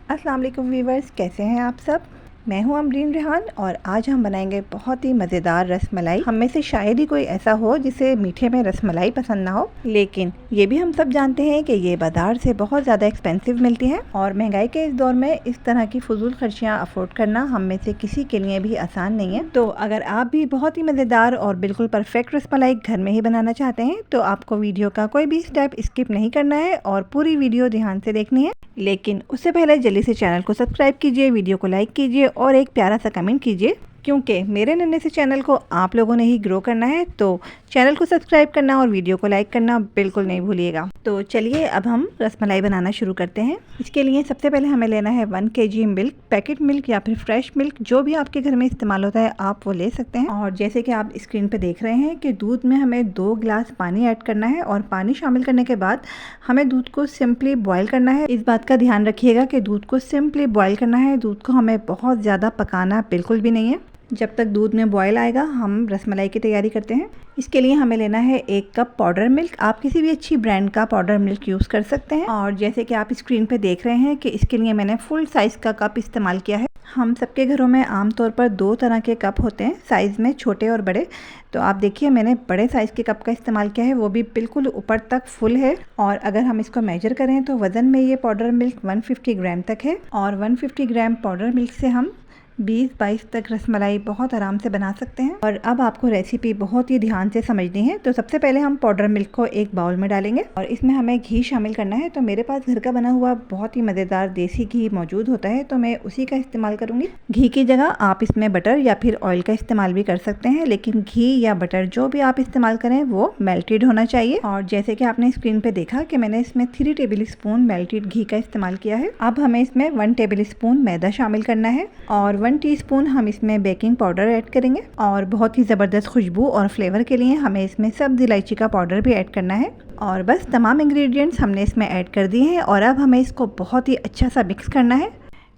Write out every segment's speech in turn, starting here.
अस्सलाम वालेकुम वीवर्स, कैसे हैं आप सब। मैं हूं अमरीन रेहान और आज हम बनाएंगे बहुत ही मज़ेदार रसमलाई। हम में से शायद ही कोई ऐसा हो जिसे मीठे में रसमलाई पसंद ना हो, लेकिन ये भी हम सब जानते हैं कि ये बाज़ार से बहुत ज़्यादा एक्सपेंसिव मिलती हैं और महंगाई के इस दौर में इस तरह की फजूल खर्चियाँ अफोर्ड करना हम में से किसी के लिए भी आसान नहीं है। तो अगर आप भी बहुत ही मज़ेदार और बिल्कुल परफेक्ट रसमलाई घर में ही बनाना चाहते हैं तो आपको वीडियो का कोई भी स्टेप स्किप नहीं करना है और पूरी वीडियो ध्यान से देखनी है। लेकिन उससे पहले जल्दी से चैनल को सब्सक्राइब कीजिए, वीडियो को लाइक कीजिए और एक प्यारा सा कमेंट कीजिए, क्योंकि मेरे नन्हे से चैनल को आप लोगों ने ही ग्रो करना है। तो चैनल को सब्सक्राइब करना और वीडियो को लाइक करना बिल्कुल नहीं भूलिएगा। तो चलिए अब हम रसमलाई बनाना शुरू करते हैं। इसके लिए सबसे पहले हमें लेना है 1 kg मिल्क, पैकेट मिल्क या फिर फ्रेश मिल्क, जो भी आपके घर में इस्तेमाल होता है आप वो ले सकते हैं। और जैसे कि आप स्क्रीन पे देख रहे हैं कि दूध में हमें 2 गिलास पानी ऐड करना है और पानी शामिल करने के बाद हमें दूध को सिंपली बॉयल करना है। इस बात का ध्यान रखिएगा कि दूध को सिंपली बॉयल करना है, दूध को हमें बहुत ज़्यादा पकाना बिल्कुल भी नहीं है। जब तक दूध में बॉयल आएगा हम रसमलाई की तैयारी करते हैं। इसके लिए हमें लेना है 1 कप पाउडर मिल्क। आप किसी भी अच्छी ब्रांड का पाउडर मिल्क यूज़ कर सकते हैं। और जैसे कि आप स्क्रीन पे देख रहे हैं कि इसके लिए मैंने फुल साइज़ का कप इस्तेमाल किया है। हम सबके घरों में आमतौर पर 2 तरह के कप होते हैं साइज़ में, छोटे और बड़े। तो आप देखिए मैंने बड़े साइज़ के कप का इस्तेमाल किया है, वो भी बिल्कुल ऊपर तक फुल है। और अगर हम इसको मेजर करें तो वज़न में ये पाउडर मिल्क 150 ग्राम तक है और 150 ग्राम पाउडर मिल्क से हम 20-22 तक रसमलाई बहुत आराम से बना सकते हैं। और अब आपको रेसिपी बहुत ही ध्यान से समझनी है। तो सबसे पहले हम पाउडर मिल्क को एक बाउल में डालेंगे और इसमें हमें घी शामिल करना है। तो मेरे पास घर का बना हुआ बहुत ही मज़ेदार देसी घी मौजूद होता है, तो मैं उसी का इस्तेमाल करूँगी। घी की जगह आप इसमें बटर या फिर ऑयल का इस्तेमाल भी कर सकते हैं, लेकिन घी या बटर जो भी आप इस्तेमाल करें वो मेल्टेड होना चाहिए। और जैसे कि आपने स्क्रीन पर देखा कि मैंने इसमें 3 टेबल स्पून मेल्टेड घी का इस्तेमाल किया है। अब हमें इसमें 1 टेबल स्पून मैदा शामिल करना है और 1 टीस्पून हम इसमें बेकिंग पाउडर ऐड करेंगे। और बहुत ही ज़बरदस्त खुशबू और फ्लेवर के लिए हमें इसमें सब्ज़ इलायची का पाउडर भी ऐड करना है। और बस तमाम इंग्रेडिएंट्स हमने इसमें ऐड कर दिए हैं और अब हमें इसको बहुत ही अच्छा सा मिक्स करना है।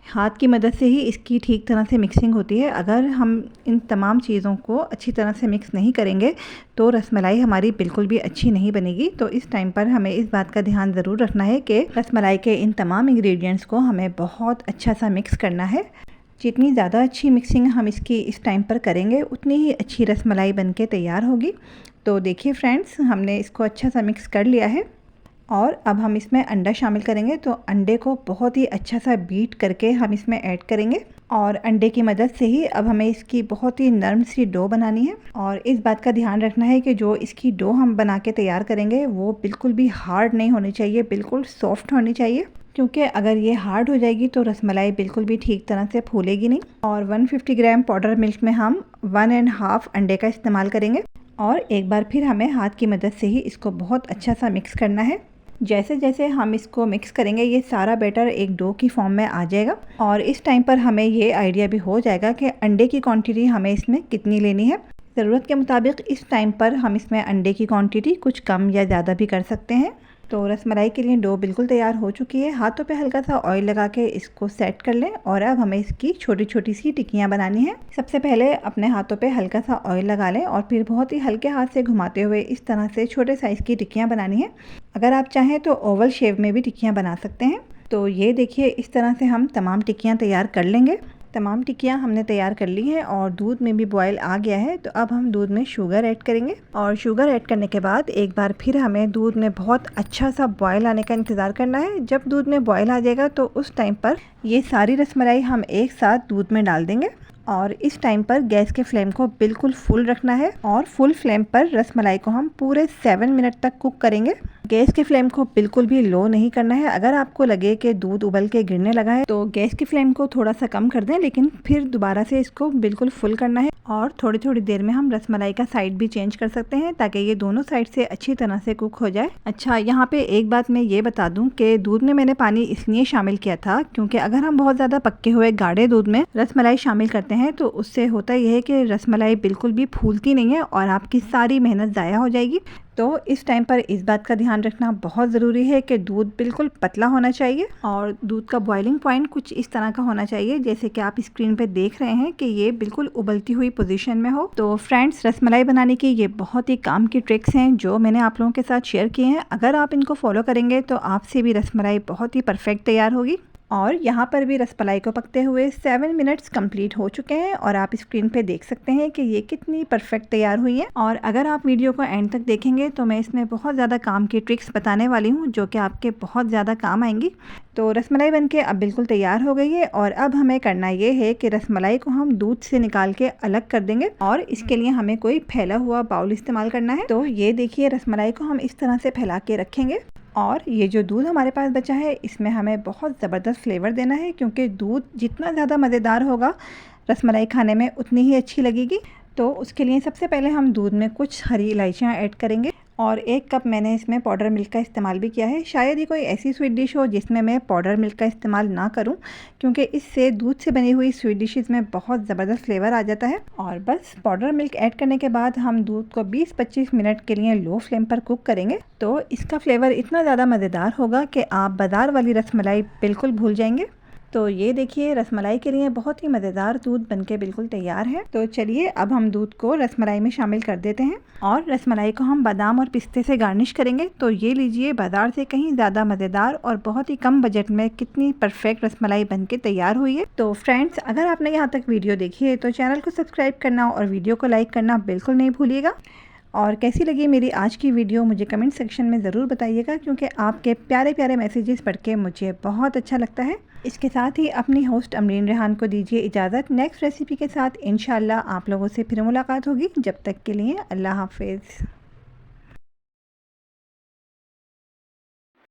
हाथ की मदद से ही इसकी ठीक तरह से मिक्सिंग होती है। अगर हम इन तमाम चीज़ों को अच्छी तरह से मिक्स नहीं करेंगे तो रसमलाई हमारी बिल्कुल भी अच्छी नहीं बनेगी। तो इस टाइम पर हमें इस बात का ध्यान ज़रूर रखना है कि रसमलाई के इन तमाम इंग्रेडिएंट्स को हमें बहुत अच्छा सा मिक्स करना है। जितनी ज़्यादा अच्छी मिक्सिंग हम इसकी इस टाइम पर करेंगे उतनी ही अच्छी रसमलाई बनके तैयार होगी। तो देखिए फ्रेंड्स, हमने इसको अच्छा सा मिक्स कर लिया है और अब हम इसमें अंडा शामिल करेंगे। तो अंडे को बहुत ही अच्छा सा बीट करके हम इसमें ऐड करेंगे और अंडे की मदद से ही अब हमें इसकी बहुत ही नरम सी डो बनानी है। और इस बात का ध्यान रखना है कि जो इसकी डो हम बना के तैयार करेंगे वो बिल्कुल भी हार्ड नहीं होनी चाहिए, बिल्कुल सॉफ्ट होनी चाहिए, क्योंकि अगर ये हार्ड हो जाएगी तो रसमलाई बिल्कुल भी ठीक तरह से फूलेगी नहीं। और 150 ग्राम पाउडर मिल्क में हम 1.5 अंडे का इस्तेमाल करेंगे और एक बार फिर हमें हाथ की मदद से ही इसको बहुत अच्छा सा मिक्स करना है। जैसे जैसे हम इसको मिक्स करेंगे ये सारा बैटर एक डो की फॉर्म में आ जाएगा और इस टाइम पर हमें ये आइडिया भी हो जाएगा कि अंडे की क्वांटिटी हमें इसमें कितनी लेनी है। ज़रूरत के मुताबिक इस टाइम पर हम इसमें अंडे की क्वांटिटी कुछ कम या ज़्यादा भी कर सकते हैं। तो रसमलाई के लिए डो बिल्कुल तैयार हो चुकी है। हाथों पे हल्का सा ऑयल लगा के इसको सेट कर लें और अब हमें इसकी छोटी छोटी सी टिक्कियाँ बनानी है। सबसे पहले अपने हाथों पे हल्का सा ऑयल लगा लें और फिर बहुत ही हल्के हाथ से घुमाते हुए इस तरह से छोटे साइज़ की टिक्कियाँ बनानी है। अगर आप चाहें तो ओवल शेप में भी टिक्कियाँ बना सकते हैं। तो ये देखिए इस तरह से हम तमाम टिक्कियाँ तैयार कर लेंगे। तमाम टिक्कियाँ हमने तैयार कर ली हैं और दूध में भी बॉयल आ गया है। तो अब हम दूध में शुगर ऐड करेंगे और शुगर ऐड करने के बाद एक बार फिर हमें दूध में बहुत अच्छा सा बॉयल आने का इंतज़ार करना है। जब दूध में बॉयल आ जाएगा तो उस टाइम पर ये सारी रसमलाई हम एक साथ दूध में डाल देंगे और इस टाइम पर गैस के फ्लेम को बिल्कुल फुल रखना है और फुल फ्लेम पर रसमलाई को हम पूरे 7 मिनट तक कुक करेंगे। गैस के फ्लेम को बिल्कुल भी लो नहीं करना है। अगर आपको लगे कि दूध उबल के गिरने लगा है तो गैस की फ्लेम को थोड़ा सा कम कर दें, लेकिन फिर दोबारा से इसको बिल्कुल फुल करना है और थोड़ी थोड़ी देर में हम रसमलाई का साइड भी चेंज कर सकते हैं ताकि ये दोनों साइड से अच्छी तरह से कुक हो जाए। अच्छा, यहाँ पे एक बात मैं ये बता दूं कि दूध में मैंने पानी इसलिए शामिल किया था क्योंकि अगर हम बहुत ज़्यादा पक्के हुए गाढ़े दूध में रसमलाई शामिल करते हैं तो उससे होता यह है कि रसमलाई बिल्कुल भी फूलती नहीं है और आपकी सारी मेहनत ज़ाया हो जाएगी। तो इस टाइम पर इस बात का ध्यान रखना बहुत ज़रूरी है कि दूध बिल्कुल पतला होना चाहिए और दूध का बॉइलिंग पॉइंट कुछ इस तरह का होना चाहिए जैसे कि आप स्क्रीन पे देख रहे हैं कि ये बिल्कुल उबलती हुई पोजीशन में हो। तो फ्रेंड्स, रसमलाई बनाने की ये बहुत ही काम की ट्रिक्स हैं जो मैंने आप लोगों के साथ शेयर किए हैं। अगर आप इनको फॉलो करेंगे तो आपसे भी रसमलाई बहुत ही परफेक्ट तैयार होगी। और यहाँ पर भी रसमलाई को पकते हुए 7 मिनट्स कंप्लीट हो चुके हैं और आप स्क्रीन पे देख सकते हैं कि ये कितनी परफेक्ट तैयार हुई है। और अगर आप वीडियो को एंड तक देखेंगे तो मैं इसमें बहुत ज़्यादा काम की ट्रिक्स बताने वाली हूँ जो कि आपके बहुत ज़्यादा काम आएंगी। तो रसमलाई बनके अब बिल्कुल तैयार हो गई है और अब हमें करना ये है कि रसमलाई को हम दूध से निकाल के अलग कर देंगे और इसके लिए हमें कोई फैला हुआ बाउल इस्तेमाल करना है। तो ये देखिए रसमलाई को हम इस तरह से फैला के रखेंगे और ये जो दूध हमारे पास बचा है इसमें हमें बहुत ज़बरदस्त फ्लेवर देना है, क्योंकि दूध जितना ज़्यादा मज़ेदार होगा रसमलाई खाने में उतनी ही अच्छी लगेगी। तो उसके लिए सबसे पहले हम दूध में कुछ हरी इलायचियाँ ऐड करेंगे और 1 कप मैंने इसमें पाउडर मिल्क का इस्तेमाल भी किया है। शायद ही कोई ऐसी स्वीट डिश हो जिसमें मैं पाउडर मिल्क का इस्तेमाल ना करूं, क्योंकि इससे दूध से बनी हुई स्वीट डिशेस में बहुत ज़बरदस्त फ्लेवर आ जाता है। और बस पाउडर मिल्क ऐड करने के बाद हम दूध को 20-25 मिनट के लिए लो फ्लेम पर कुक करेंगे। तो इसका फ्लेवर इतना ज़्यादा मज़ेदार होगा कि आप बाज़ार वाली रसमलाई बिल्कुल भूल जाएंगे। तो ये देखिए रसमलाई के लिए बहुत ही मज़ेदार दूध बनके बिल्कुल तैयार है। तो चलिए अब हम दूध को रसमलाई में शामिल कर देते हैं और रसमलाई को हम बादाम और पिस्ते से गार्निश करेंगे। तो ये लीजिए बाज़ार से कहीं ज़्यादा मज़ेदार और बहुत ही कम बजट में कितनी परफेक्ट रसमलाई बनके तैयार हुई है। तो फ्रेंड्स, अगर आपने यहाँ तक वीडियो देखी है तो चैनल को सब्सक्राइब करना और वीडियो को लाइक करना बिल्कुल नहीं भूलिएगा। और कैसी लगी मेरी आज की वीडियो मुझे कमेंट सेक्शन में ज़रूर बताइएगा, क्योंकि आपके प्यारे प्यारे मैसेजेस पढ़ के मुझे बहुत अच्छा लगता है। इसके साथ ही अपनी होस्ट अमरीन रेहान को दीजिए इजाज़त। नेक्स्ट रेसिपी के साथ इंशाल्लाह आप लोगों से फिर मुलाकात होगी। जब तक के लिए अल्लाह हाफिज़।